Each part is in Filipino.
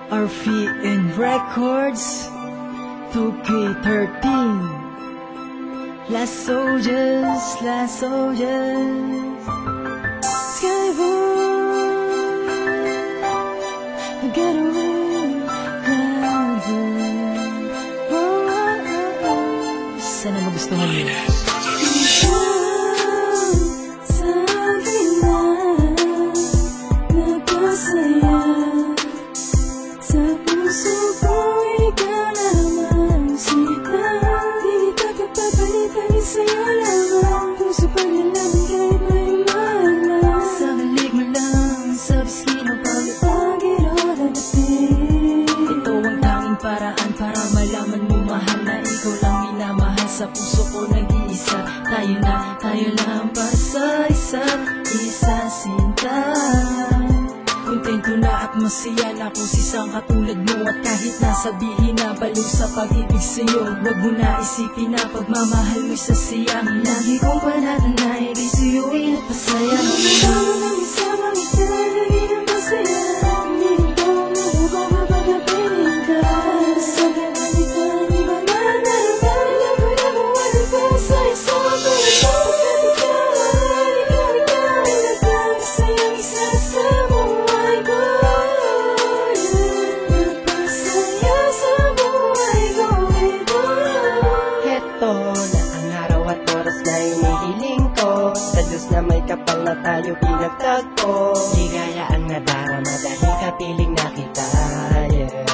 RVN Records 2K13. Last soldiers, last soldiers. Skyboy, get away, sana magustuhan mo. Sa puso ko, ikaw lamang sita. Di kita kapapalitan, isa'yo lamang. Puso pa nalaman kahit may umalang. Sa halik mo lang, sa biskin ng pag-ipag-irodadating. Ito ang tanging paraan para malaman mo, mahal, na ikaw lang minamahal. Sa puso ko nag-iisa, tayo lang para sa isa't isa, sinta. Kontento na at masaya na kung sisang katulad mo. At kahit nasabihin na baliw sa pag-ibig sa'yo, wag mo na isipin na pagmamahal mo'y sasayang. Lagi kong panatanay, kay sa'yo'y nagpasaya. Ikaw ang isama kita, lagi ng masaya. Hindi ito mabuko kapag napiling ka. Sa kalalitan, iba na naramdaman. Ako na buwan pa sa isang pagkakataon. Ikaw ay nagpapasayang isa sa buhay ko. Nagpasaya sa buhay ko ito. Heto na ang araw at oras na inihiling ko. Sa Diyos na may kapal na tayo pinagtagpo. Ligaya ang nadarama dahil kapiling na kita, yeah.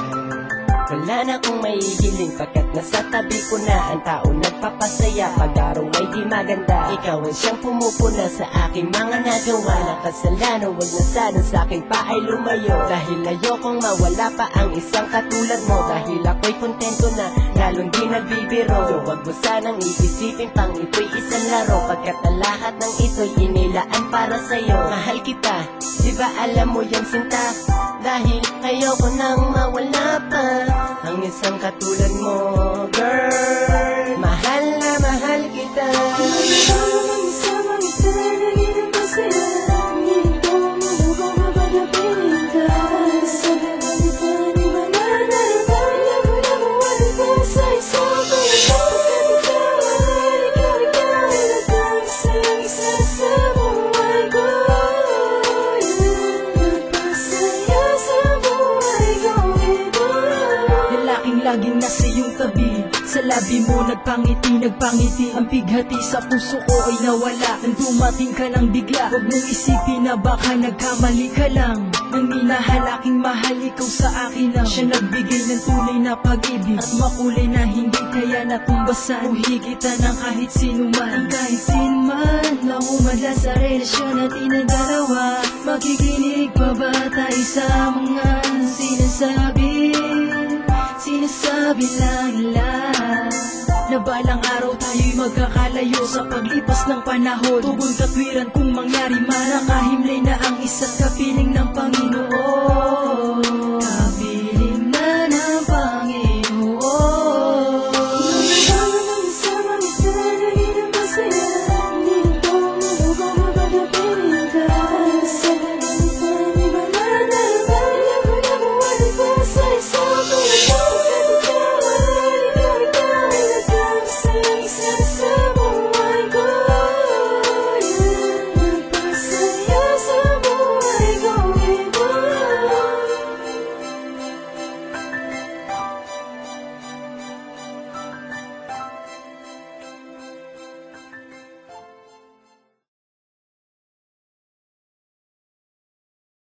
Wala na akong maihiling pagkat nasa tabi ko na ang tao nagpapasaya. Pag-araw ay di maganda, ikaw ang siyang pumupuna sa aking mga nagawa. Na kasalanan, wag na sana sa akin pa ay lumayo. Dahil ayokong mawala pa ang isang katulad mo. Dahil ako'y kontento na, lalong di nagbibiro. So wag mo sanang iisipin pang ito'y isang laro. Pagkat ang lahat ng ito'y inilaan para sa'yo. Mahal kita, di ba alam mo yan, sinta? Dahil ayoko nang mawala pa ang isang katulad mo, girl. Mahal na mahal kita. Ikaw ang isama kita, lagi ng masaya. Hindi ito mabuko kapag napiling ka. Sa kalalitan, iba na naramdaman. Ako na buwan pa sa isang pagkakataon. Ikaw ay nagpapasayang isa sa buhay ko. Nagpasaya sa buhay ko ito. Lalaking laging nasa iyong tabi, sa labi mo nagpangiti. Ang bighati sa puso ko ay nawala nang dumating ka ng bigla. Huwag mong isipin na baka nagkamali ka lang. Nang minahal aking mahal, ikaw sa akin lang. Siya nagbigay ng tunay na pag-ibig at makulay na hindi kaya natumbasan. Uhigitan ng kahit sino man, kahit sino man na umadla sa relasyon natin ang dalawa. Makikinig pa ba tayo sa mga sinasabi? Sinasabi lang nila na balang araw tayo'y magkakalayo. Sa paglipas ng panahon, tubong katwiran kung mangyari man. Nakahimlay na ang isa't kapiling ng Panginoon.